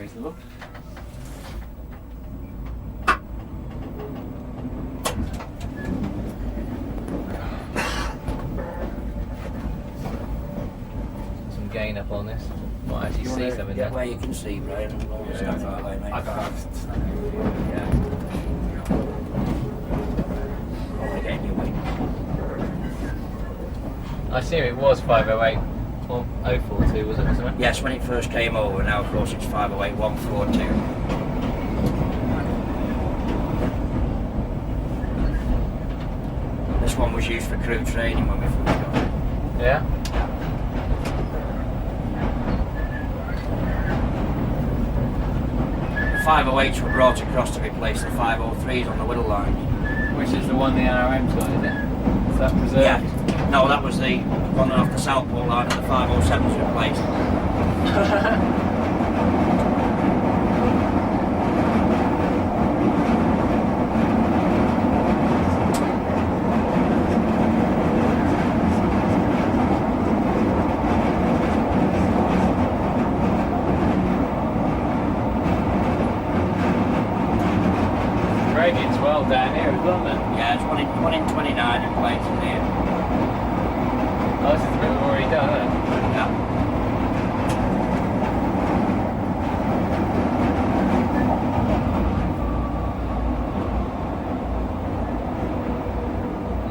reasonable. Some gain up on this. Might actually see something there. Where you can see, Brian, and all the stuff out there, mate. I can't. Yeah. Probably getting your way. I assume it was 508 or 042, was it, or something? Yes, when it first came over, now of course it's 508 142. This one was used for crew training when we first got it. Yeah? 508s were brought across to replace the 503s on the Whittle line. Which is the one the NRM's got, isn't it? Is that preserved? Yeah. No, that was the one off the Southport line and the 507s replaced. Gradient's well down here as well, then. Yeah, it's 1 in 29 in place in here. Oh, this is a bit we've already done, isn't it? Yeah.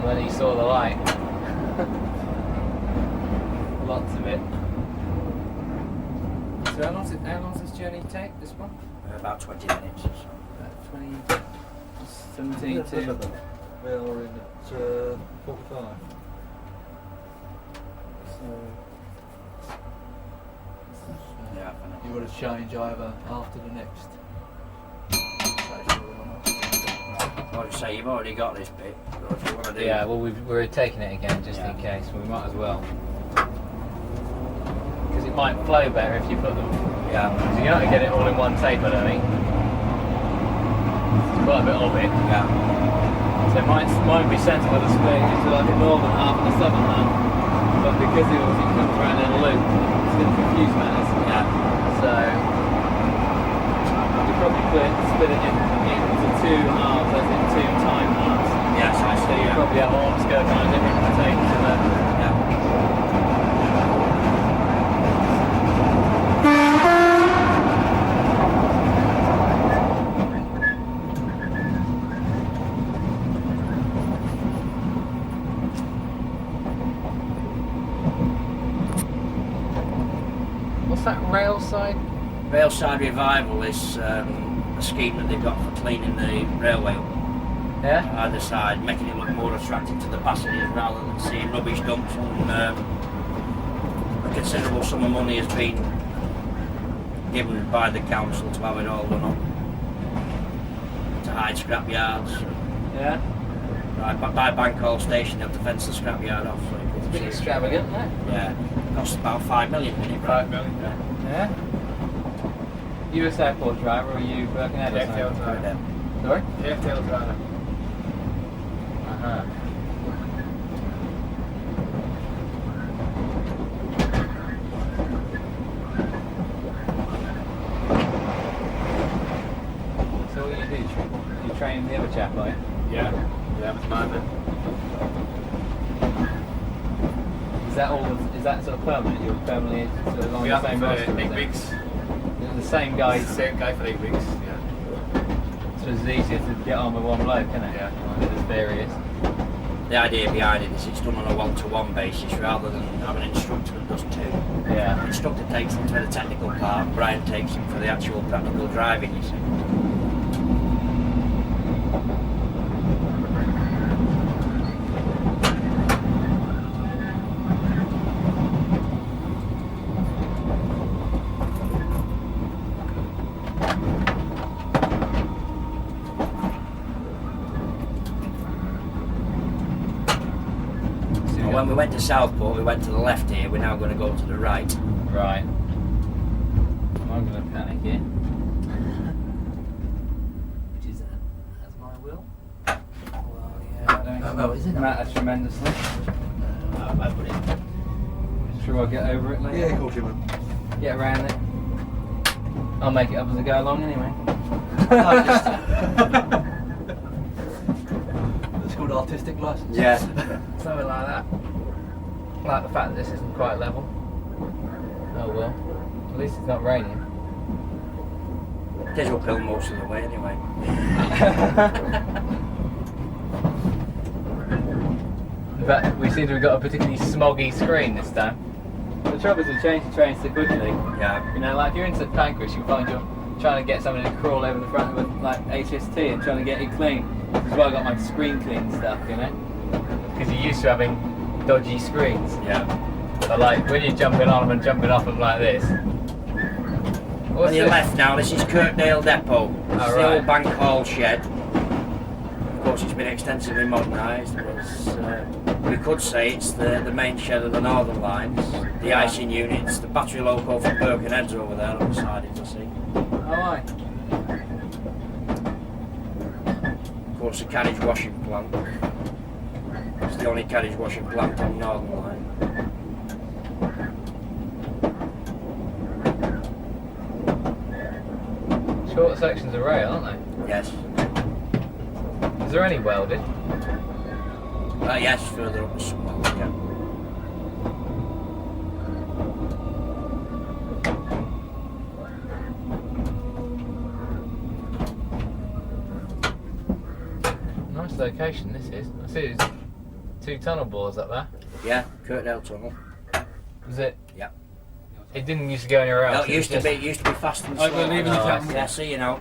And then he saw the light. Lots of it. So how long does this journey take, this one? About 20 minutes or so. About 17 to... We are in at 45. Yeah. You got to change either after the next. Like I say, you've already got this bit. So if you want to do Yeah, well we're taking it again just in case, we might as well. Because it might flow better if you put them... Yeah. So you're not going to get it all in one tape, I don't think. It's quite a bit of it. Yeah. So it might be sensible to split it into like the northern half and the southern half. But because it comes around in a loop, it's going to confuse matters. Yeah. So you probably split it into two halves, as in two time halves. Yes, I So see. you probably have Ormskirk on a different tape to the... Yeah. What's that rail side? Railside Revival is a scheme that they've got for cleaning the railway up Yeah? either side, making it look more attractive to the passengers rather than seeing rubbish dumps. And a considerable sum of money has been given by the council to have it all done up, to hide scrap yards. Yeah? By Bankhall Station, you have to fence the scrap yard off. So It's a bit extravagant, isn't it? yeah, costs about 5 million, didn't it? 5 million, yeah. US airport driver or are you Birkenhead or Kirkdale something? driver. Sorry? Kirkdale driver. Uh-huh. So what do? You train the other chap, are you? Yeah, that's mine then. Is that sort of permanent? You're permanently sort of on We the have same for roster? 8 weeks. The same guy, It's the same guy for 8 weeks, yeah. so it's easier to get on with one bloke, isn't it? Yeah. There's various. The idea behind it is it's done on a one-to-one basis rather than having an instructor that does two. Yeah. The instructor takes them for the technical part, and Brian takes them for the actual practical driving, you see. When we went to Southport, we went to the left here, we're now going to go to the right. Right. I'm going to panic here. Which is that's my will. Well, yeah. well, is it? Matters tremendously. I put it. Sure, I'll get over it later. Yeah, of course you would. Get around it. I'll make it up as I go along anyway. It's called artistic license. Yeah. Something like that. Like the fact that this isn't quite level. Oh well. At least it's not raining. It is uphill most of the way anyway. But we seem to have got a particularly smoggy screen this time. The trouble is to change the train so quickly. Yeah. You know, like if you're in St Pancras, you find you're trying to get somebody to crawl over the front of a, like HST and trying to get it clean. This is why I got my screen clean stuff, you know? Because you're used to having dodgy screens. Yeah. But like when you're jumping on them and jumping off them like this. On your left now, this is Kirkdale Depot. It's the right. old bank hall shed. Of course, it's been extensively modernised. We could say it's the main shed of the Northern Lines. The icing units, the battery loco for Birkenhead's over there on the side, as I see. Oh, aye. Of course, the carriage washing plant. It's the only carriage washing plant on Northern Line. Short sections of rail, aren't they? Yes. Is there any welded? Yes, further up the small, yeah. Nice location this is. I see there's 2 tunnel bores up there. Yeah, Kirkdale Tunnel. Was it? Yeah. It didn't used to go anywhere else. No, it used to be fast and I slow. believe in Oh, it. yeah, see you now.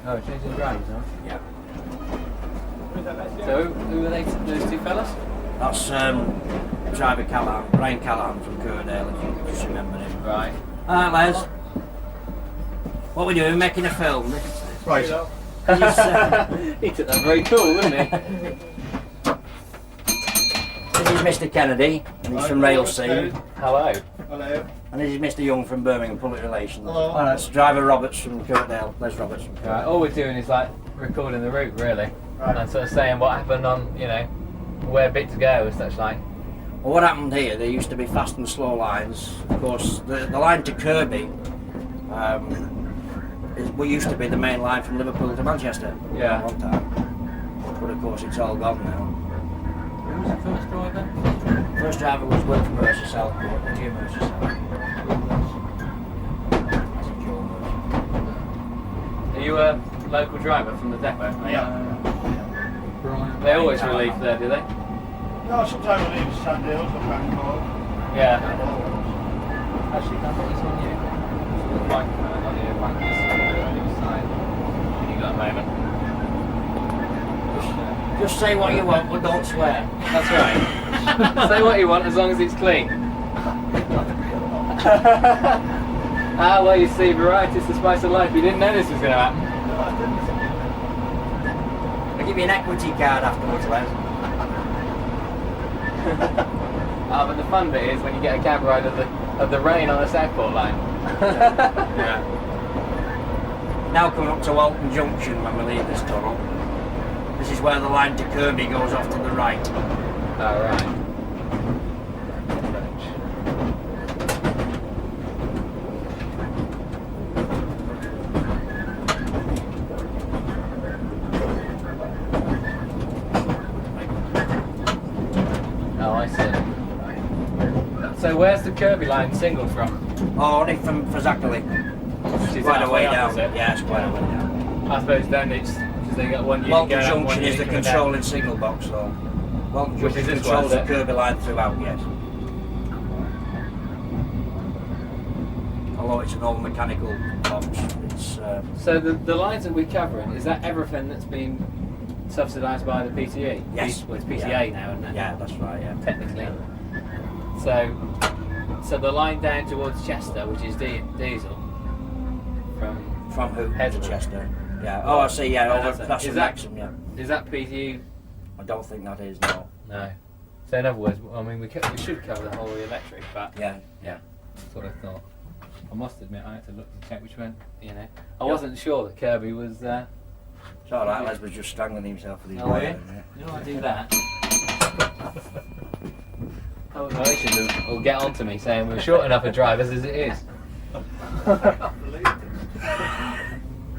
Oh, changing drivers, huh? Yeah. So who are they, those 2 fellas? That's driver Callahan, Brian Callahan from Kirkdale, if you just remember him. Right. Alright, Les. What we doing? Making a film. Right. He's, He took that very cool, didn't he? this is Mr. Kennedy, and he's from Rail Scene. Hello. Hello. And this is Mr. Young from Birmingham Public Relations. Hello. And that's driver Roberts from Kirkdale. Les Roberts from Kirkdale. Right, all we're doing is like recording the route really. Right. And sort of saying what happened on, you know, where bit to go and such like. Well, what happened here, there used to be fast and slow lines. Of course, the line to Kirby what used to be the main line from Liverpool to Manchester Yeah. at one time. But of course, it's all gone now. Who was the first driver? First driver was Will from Merseyrail, Jim Merseyrail. That's a Joe Merseyrail. Are you a local driver from the depot? Yeah. Brian. They always relieve there, do they? No, sometimes I leave Sandhills or Kirkdale. Yeah. Actually, can I put this on you? The bike on your back on the side. You got a moment? Just say what you want, but don't swear. That's right. Say what you want as long as it's clean. Ah, well, you see, variety's the spice of life. You didn't know this was going to happen. I'll give you an equity card afterwards, Les. Ah, but the fun bit is when you get a cab ride of the rain on the Southport line. Yeah. Now coming up to Walton Junction when we leave this tunnel. This is where the line to Kirby goes off to the right. Alright. Oh, I see. So where's the Kirby line single from? Oh, only from Fazakerley. Which is Quite a way halfway up, down. is it? Yeah, it's quite a way down. I suppose then it's because they got one unit Walton going up, one Junction is the unit coming controlling down. signal box, so Walton Which Junction is this controls one, the is it? Kirby line throughout, yes. Although it's an old mechanical box, it's So the lines that we're covering, is that everything that's been subsidised by the PTE? Yes. Well, it's PTA Yeah. now, isn't it? yeah, that's right, yeah. Technically. So the line down towards Chester, which is diesel, From who? Headland. To Chester. Yeah. Oh, I see. Yeah, Yeah, over that's it. past Is the that- Maxim. Yeah. is that PTE? I don't think that is no. No. So in other words, I mean, we should cover the whole of the electric, but Yeah. that's what I thought. I must admit, I had to look to check which one, you know. I wasn't sure that Kirby was. It's all right. Les was just strangling himself with his Oh, wire. yeah? You know, I do that. Oh, no, will get on to me saying we're short enough of drivers as it is. I can't believe it.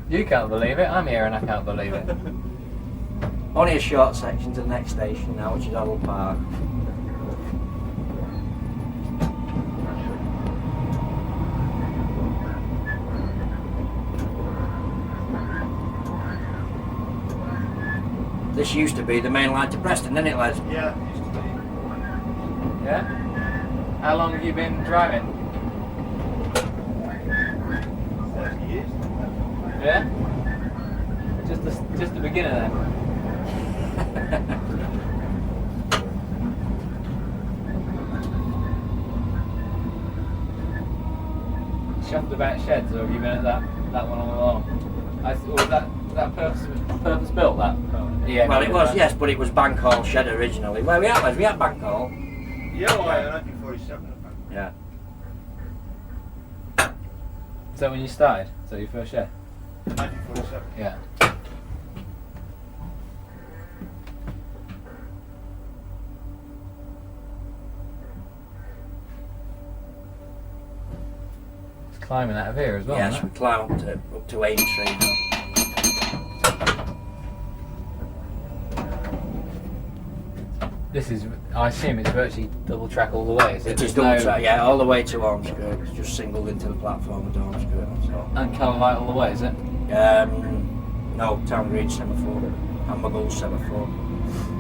You can't believe it, I'm here and I can't believe it. Only a short section to the next station now, which is Aughton Park. This used to be the main line to Preston, didn't it, Les? Yeah, it used to be. Yeah? How long have you been driving? 30 years. Yeah? Just the beginner then? Shuffled about sheds, or have you been at that one all along? Was that purpose built, that? Yeah. Well, it was, yes, but it was Bank Hall shed originally. Where we at, Les? We at Bank Hall. Yeah, well, 1947, I think. Yeah. Is that when you started? Is that your first shed? 1947. Yeah. It's climbing out of here as well. Yes, isn't we climb up to Aintree now. This is, I assume it's virtually double track all the way, is it? It is There's double no- track, yeah, all the way to Ormskirk. It's just singled into the platform at Ormskirk. So. And colour light all the way, is it? No, Town Green semaphore and Maghull semaphore.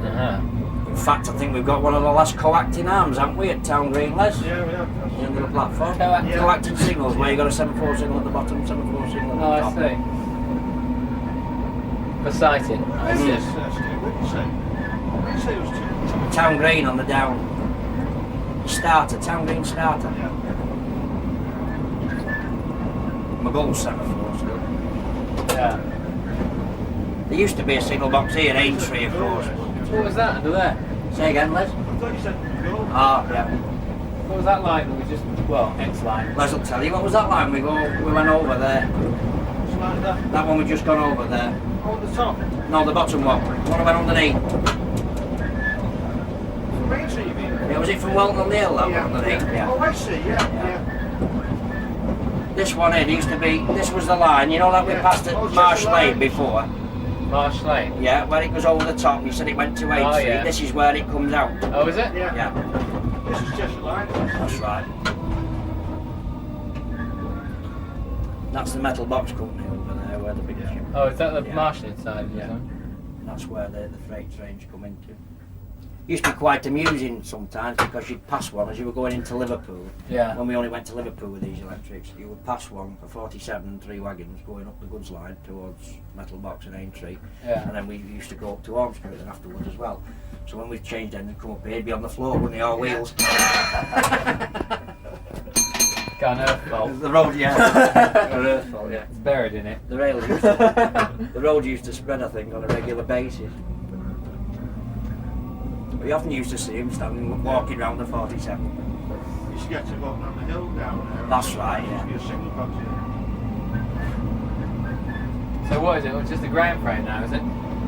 Uh-huh. In fact, I think we've got one of the last coacting arms, haven't we, at Town Green, Les? Yeah, we have. The end of the platform. Coact- Yeah. Coacting signals, where you got a semaphore signal at the bottom, semaphore signal Oh, at I the top. see. For sighting. I Yes, see. yes, Steve, what did you say? What did you say it was two? Town Green on the down. Starter, Town Green starter. Yeah. Maghull semaphore still. Yeah. There used to be a signal box here, Aintree, of course. What was that under there? Say again, Les? I thought you said go. Ah, yeah. What was that line that we just, well, X line? Les will tell you, what was that line? We went over there. It's like that. That one we just gone over there. On the top. No, the bottom one. The one that went underneath. From Aintree, you mean? Yeah, was it from Walton on the hill, that one underneath? Oh, Yeah. I see, yeah. This one here used to be, this was the line, you know, like we Yeah. passed at Oh, just Marsh the line. Lane before. Marsh Lane. Yeah, where it goes over the top, and you said it went to Aintree. Oh, yeah. This is where it comes out. Oh, is it? Yeah. Yeah, This is just a line. that's right. That's the metal box company over there, where the big ship. Oh, is that the Yeah. Marshland side? Yeah. Yeah. That's where the freight trains come into. Used to be quite amusing sometimes because you'd pass one as you were going into Liverpool. Yeah. When we only went to Liverpool with these electrics, you would pass one for 47 and 3 wagons going up the goods line towards Metal Box and Aintree. Yeah. And then we used to go up to Ormskirk then afterwards as well. So when we've changed ends and come up here, he'd be on the floor, wouldn't he, all wheels? Got an earth fault. The road, yeah. An earth fault, yeah. It's buried in it. The rails used to, the road used to spread, I think, on a regular basis. We often used to see him standing, walking around the 47. You used to get to Walton on the hill down there. That's right, There used to be a signal box here. So what is it? It's just a ground frame now, is it?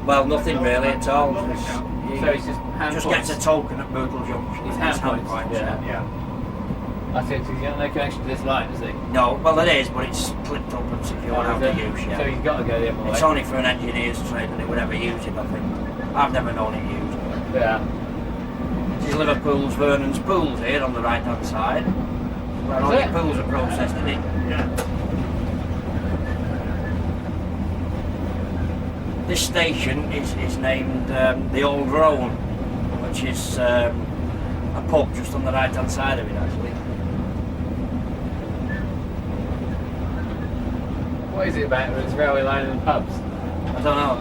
Well, nothing really at all. Nothing, Just, no. So it's just hand just points. gets a token at Myrtle Junction. It's hand points, yeah. Yeah. I see. So he's got no connection to this line, is he? No, well it is, but it's clipped up and secure out to use, So yeah. he's got to go the other way. It's only for an engineer's trade and they would ever use it, I think. I've never known it used. Yeah. This is Liverpool's Vernon's Pools here on the right hand side. Where all Is your it? pools are processed in it. Yeah. This station is named the Old Roan, which is a pub just on the right hand side of it actually. What is it about with its railway line and pubs? I don't know.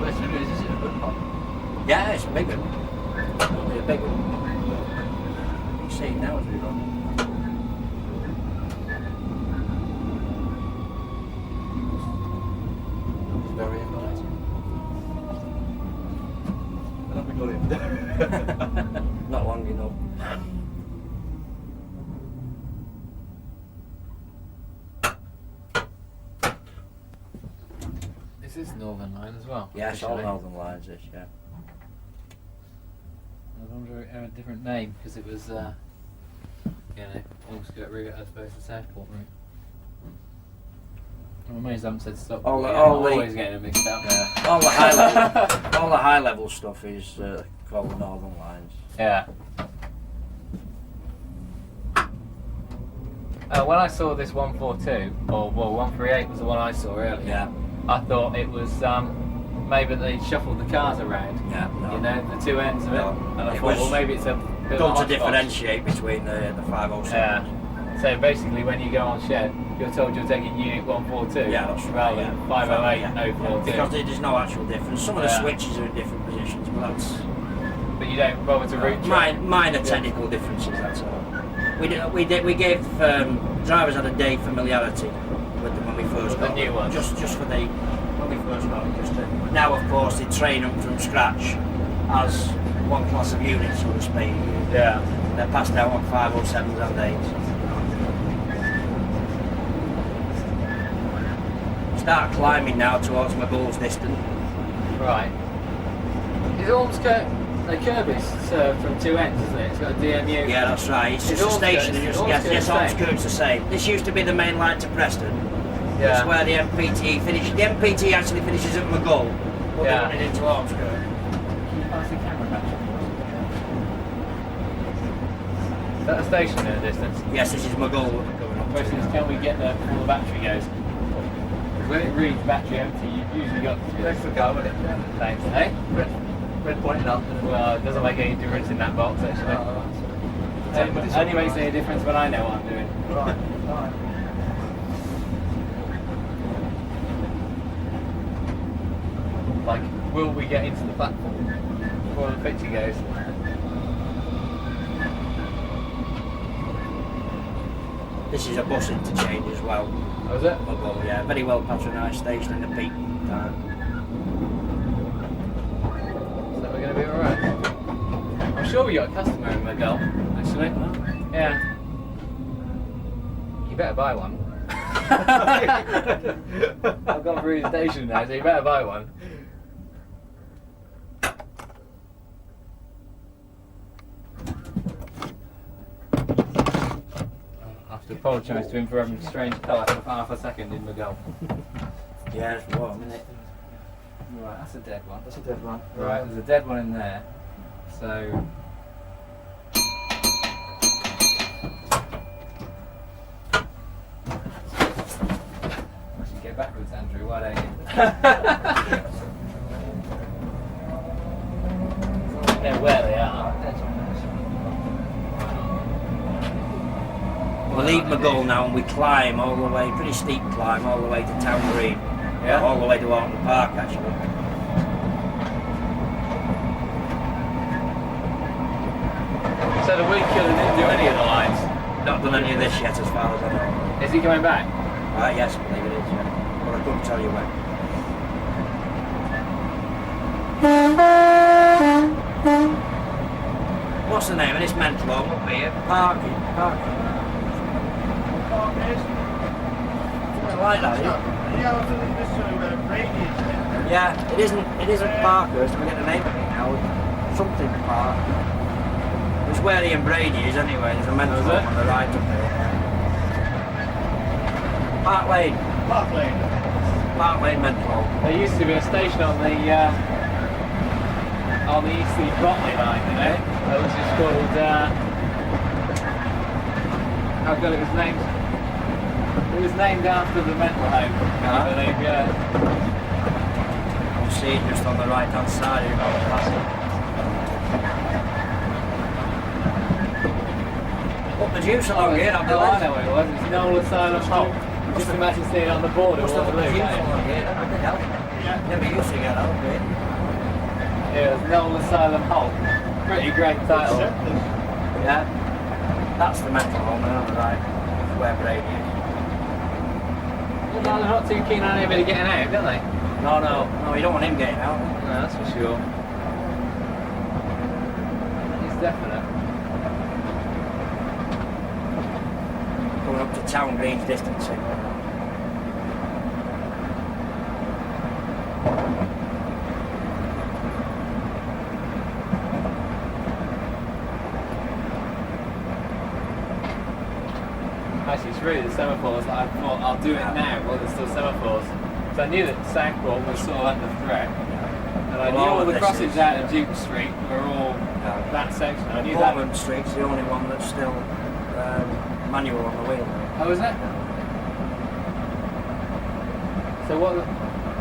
Is it a good pub? Yeah, it's a big one. It's a big one. You can see it now as we run. Very inviting. I'll have a go in. Not long enough. Is this Northern Line as well? Yeah, it's all Officially? Northern Lines, this, yeah. under a different name because it was, Ormskirk route as opposed to Southport route. I'm amazed I haven't said stop. All the- I'm all the- always getting it mixed up. Yeah. All the high level stuff is called the Northern Lines. Yeah. When I saw this 142, or 138 was the one I saw earlier, Yeah. I thought it was maybe they shuffled the cars around. Yeah. No. You know, the two ends of it. No. And I It thought, was well, maybe it's a bit Got of a to hodgepodge. differentiate between the 507. Yeah. So basically, when you go on shed, you're told you're taking unit 142 Yeah, that's right. rather than 508 yeah. 042. Because there's no actual difference. Some of the Yeah. switches are in different positions, but that's But you don't bother to route check. minor technical differences. That's all. We gave drivers had a day familiarity with them when we first With the got new them. ones? Just for the when we first got them. Now, of course, they train them from scratch as one class of units, so to speak. Yeah. They're passed out on 507s and 8s. Start climbing now towards Maghull's distance. Right. Is Ormskirk, the curb is served from two ends, isn't it? It's got a DMU. Yeah, that's right. It's Is just a Ormskirk- station. is Yes, Ormskirk the same? Ormskirk's the same. This used to be the main line to Preston. Yeah. That's where the MPT finishes. The MPT actually finishes at Maghull, but Yeah. they're running into Ormskirk. Can you pass the camera back? Is that a station in the distance? Yes, this is Maghull going The up. question is, can we get there before the battery goes? Because when it reads battery empty, you've usually got... Thanks for coming. Thanks, eh? Red pointing up. Well, it doesn't make any difference in that box, actually. It only makes any difference when I know what I'm doing. Right, right. Like, will we get into the platform before the picture goes? This is a bus interchange as well. Oh, is it? Maghull, yeah, very well patronised station in the peak time. So we're going to be alright. I'm sure we got a customer in Maghull, actually. Yeah. You better buy one. I've gone through the station now, so you better buy one. I have to apologise to him for having a strange colour for half a second in Maghull. Yeah, it's warm, isn't it? Right, that's a dead one. That's a dead one. Right, there's a dead one in there. So. I should get backwards, Andrew, why don't you? I know where they are. We leave Maghull now and we climb all the way, pretty steep climb all the way to Town Green. Yeah? All the way to Aughton Park actually. So the weed killer didn't do any of the lines. Not done any of this yet as far as I know. Is he coming back? Yes, I believe it is, yeah. But I couldn't tell you when. What's the name of this mental home up here? Parking. I like that, yeah. Yeah, I was thinking this radius there. Yeah, it isn't Parkhurst, we get the name of it now. Something Park. It's where Ian Brady is anyway, there's a mental Is home it? on the right up there. Park Lane. Park Lane. Park Lane mental home. There used to be a station on the Eastleigh Bromley line, you know, which is called. I've got it was named. It was named after the mental home. I believe, yeah. You see it just on the right hand side here about the passage. Up the juice along here, I've Oh, I know what it was. It's Noel Asylum Hall. Just imagine seeing it on the border. Must have put the Waterloo, juice can't you? along here, that would help. Never used to get out here. Yeah, it's Noel Asylum Hall. Pretty great title. Yeah. That's the mental home and on the right, where Brady is. Well, they're not too keen on anybody getting out, do they? No, you don't want him getting out. No, that's for sure. It's definite. Going up to Town Green's distancing. Actually, it's really the semaphores that I thought I'll do it now while there's still semaphores. So I knew that Southport was sort of under threat. And I knew Well, all the this crossings is- out of Duke Street were all that section. I knew that. Portland Street's the only one that's still manual on the wheel. Oh, is it? So what?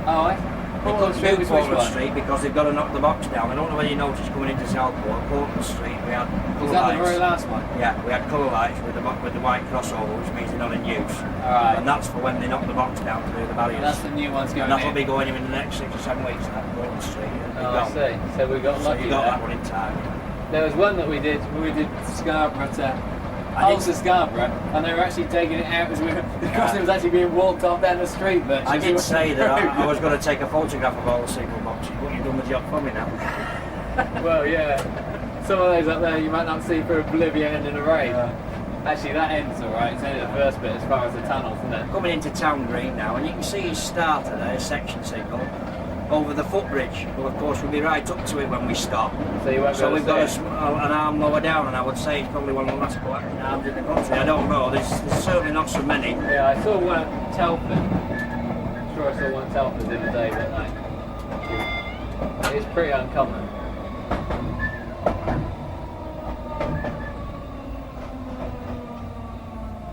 Oh, I. They Portland couldn't Street do was which Portland one? Street because they've got to knock the box down. I don't know whether you noticed coming into Southport, Portland Street, we had Is colour that the very lights. last one? Yeah, we had colour lights with the white crossover, which means they're not in use. Alright. And that's for when they knock the box down to do the barriers. That's the new ones going And that'll in. be going in the next 6 or 7 weeks, that Portland Street. Oh, I see. So we got So lucky you got there. that one in time. There was one that we did Scarborough to I Hull to Scarborough, and they were actually taking it out as we were, the crossing was actually being walked off down the street. But I did say that I was going to take a photograph of all the signal boxes, but you've done the job for me now. Well, yeah. Some of those up there you might not see for oblivion in a rain. Actually, that end's alright. It's only the first bit as far as the tunnels, isn't it? Coming into Town Green now, and you can see his starter there, section signal, over the footbridge. Well, of course, we'll be right up to it when we stop. So you won't be So able we've to got see it. an arm lower down, and I would say it's probably one of the last collecting arms in the country. I don't know, there's certainly not so many. Yeah, I saw one at Telford. I'm sure I saw one at Telford the other day, but like, it's pretty uncommon.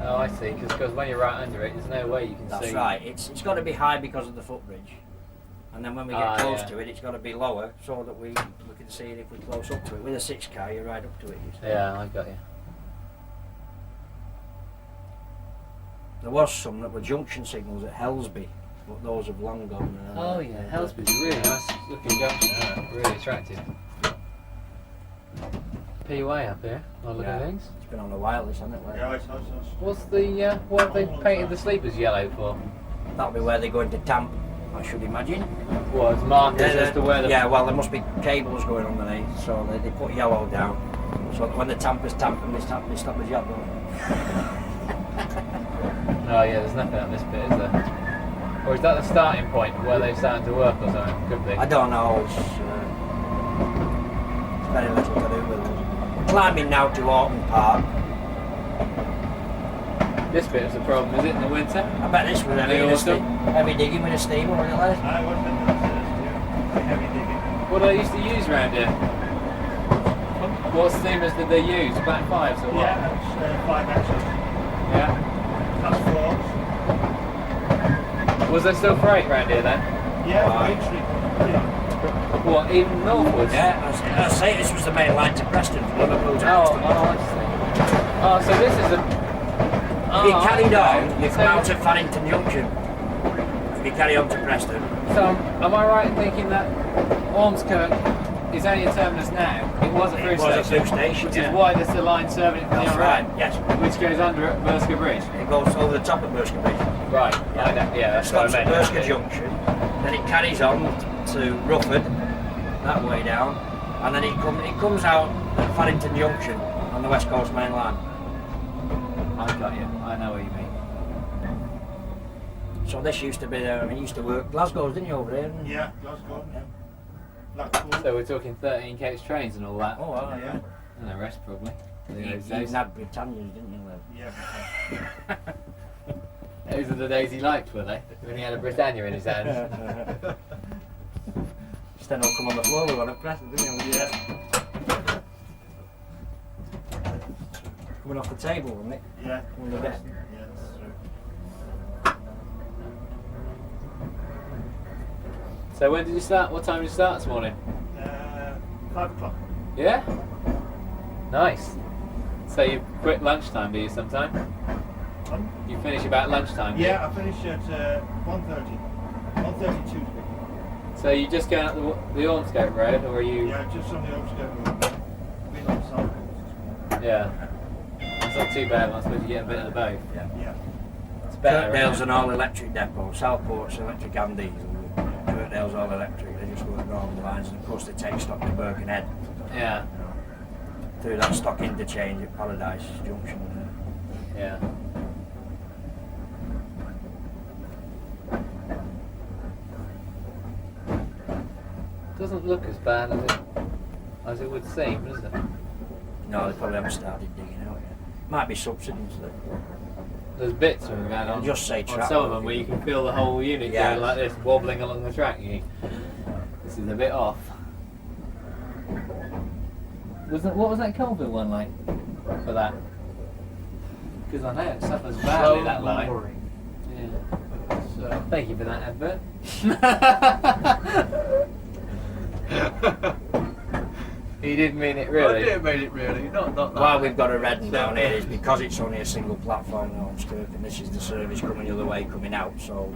Oh, I see. Because when you're right under it, there's no way you can see. That's right. It's got to be high because of the footbridge, and then when we get close to it, it's got to be lower so that we can see it if we're close up to it. With a 6 car, you're right up to it. You see. Yeah, I got you. There was some that were junction signals at Helsby, but those have long gone. Oh yeah, Helsby's a really nice looking junction, really attractive. PUA up here, by the look of things. It's been on the wireless, hasn't it? Yeah, it's nice. What's the, what have they painted the sleepers yellow for? That'll be where they're going to tamp, I should imagine. What, as markers as to where the... Yeah, well, there must be cables going underneath, so they put yellow down. So that when the tampers tamp them, they stop the job, don't they? Oh yeah, there's nothing up this bit, is there? Or is that the starting point where they're starting to work or something? Could be. I don't know, it's very little to do with it. Climbing now to Aughton Park. This bit is a problem, is it, in the winter? I bet this was heavy digging with a steamer, wasn't it? I was in the heavy digging. What do they used to use around here? What steamers did they use? Black fives or what? Yeah, that's 5 axles. Yeah. That's 4s. Was there still freight around here then? Yeah, Aintree. Yeah. What, even northwards? Yeah, I say this was the main line to Preston from Liverpool Oh, Central. I see. Oh, so this is a... If you carried okay. on, you come out at Farrington Junction. If you carry on to Preston. So, am I right in thinking that Ormskirk is only a terminus now? It was a through It was a station. through station, Which yeah. is why there's the line serving it from the That's other right, end, yes. which goes under at Mercer Bridge. It goes over the top of Merseyrail Bridge. Right, yeah, that's what Stops I at meant. Merseyrail Junction, then it carries on to Rufford, that way down, and then it comes out at Farrington Junction on the West Coast Main Line. I got you. I know what you mean. So this used to be there, it used to work. Glasgow's, didn't you, over there? Yeah, Glasgow. Yeah. Blackpool. So we're talking 13 coach trains and all that. Oh, well, Yeah. And the rest probably. You Those even had Britannias, didn't you? Yeah. Those are the days he liked, were they? When he had a Britannia in his hands. Steno come on the floor with one at Preston, didn't he? Yeah. Coming off the table, wasn't it? Yeah. One of the best. Yeah, that's true. So when did you start? What time did you start this morning? 5 o'clock. Yeah? Nice. So you quit lunchtime, do you, sometime? You finish about lunchtime? do you? Yeah, I finished at 1:30. 1:32 to be. So you just going up the Ormskirk road, or are you... Yeah, just on the Ormskirk road. Been on Sandhills. Yeah. It's not too bad, I suppose you get a bit of the both. Yeah. It's better. Kirkdale's isn't an it? all-electric depot. Southport's electric and diesel. Kirkdale's all-electric. They just work along the lines, and of course they take stock to Birkenhead Yeah. through that stock interchange at Paradise Junction. Yeah. Doesn't look as bad as it would seem, does it? No, they probably haven't started digging out yet. Might be subsidence though. there's bits of them going on. Just say on track some of them work. where you can feel the whole unit Yeah. going like this, wobbling along the track. This is a bit off. What was that Colville one like for that? Because I know it suffers badly, that line. lowering. Yeah. So, Thank you for that advert. He didn't mean it I really. didn't mean it really. Not that. Why we've got a red one down here is because it's only a single platform in Ormskirk, and this is the service coming the other way, coming out. So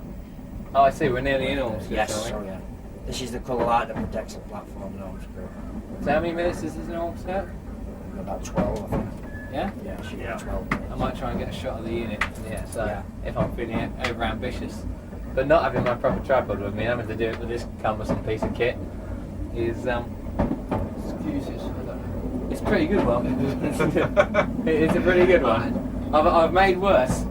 Oh, I see. We're nearly in Ormskirk. yes, aren't so we? yeah, this is the colour light that protects the platform in Ormskirk. So how many minutes is this in Ormskirk? About 12, I think. Yeah. Yeah, she Yeah. got 12 minutes. I might try and get a shot of the unit. Yeah. So Yeah. if I'm feeling over ambitious, but not having my proper tripod with me, having to do it with this cumbersome piece of kit is Excuses. I don't know. it's pretty good one. It's a pretty good one. I've made worse.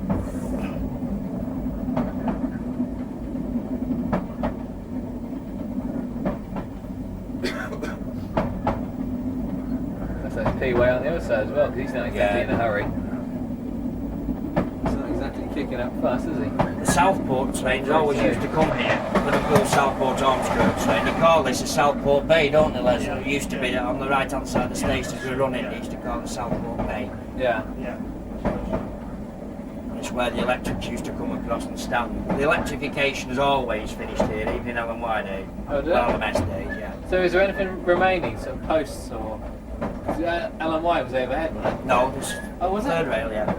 That's that P-way on the other side as well, because he's not exactly in a hurry. He's not exactly kicking up fast, is he? The Southport trains always used to come here. Liverpool Southport Ormskirk train. They call this a Southport Bay, don't they, Les? It used to be on the right hand side of the station as we're running. They used to call it Southport Bay. Yeah. Yeah. And it's where the electrics used to come across and stand. The electrification has always finished here, even in Ellen days. Oh, did it? LMS days, yeah. So is there anything remaining, sort of posts or... LMY was overhead, wasn't it? No, this Oh, was it? third rail, yeah.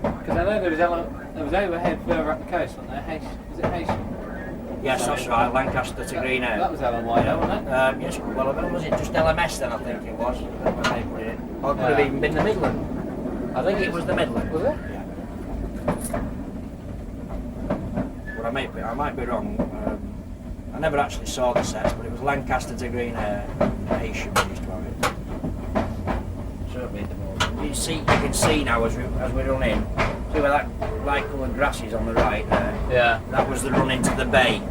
Because I know there was overhead further up the coast, wasn't there? Was it Haitian? Yes, that's right. Lancaster to Green That Air. was LMY, though, wasn't it? Yes, well, was it just LMS then? I think it was when they put it in. Or it could have Yeah. even been the Midland. I think it was the Midland. Was it? Yeah. But I might be wrong. I never actually saw the sets, but it was Lancaster to Green Air. Haitian we used to have it. Certainly the most. You can see now as we run in. See where that light coloured grass is on the right there. Yeah. That was the run into the bay.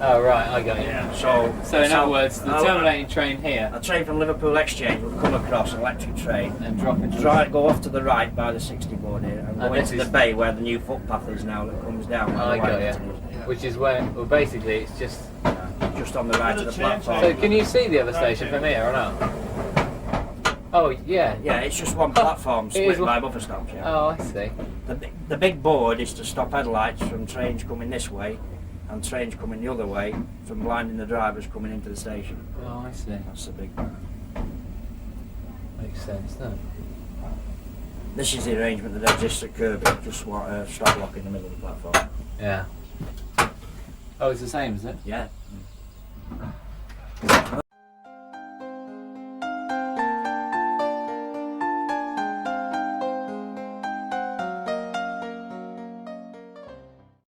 Oh, right, I got you. So So in other words, the terminating train here a train from Liverpool Exchange would come across an electric train, and drop into go off to the right by the 60 board here, and go this into is- the bay where the new footpath is now that comes down. where I the got white you. button is. Which is where, well, basically it's just... Just on the right of the platform. So can you see the other station from here or not? Oh, yeah. Yeah, it's just one platform It split is by buffer stops. Yeah. Oh, I see. The big board is to stop headlights from trains coming this way and trains coming the other way from blinding the drivers coming into the station. Oh, I see. That's the big. Makes sense, doesn't it? This is the arrangement that exists at Kirkdale, just stop block in the middle of the platform. Yeah. Oh, it's the same, is it? Yeah.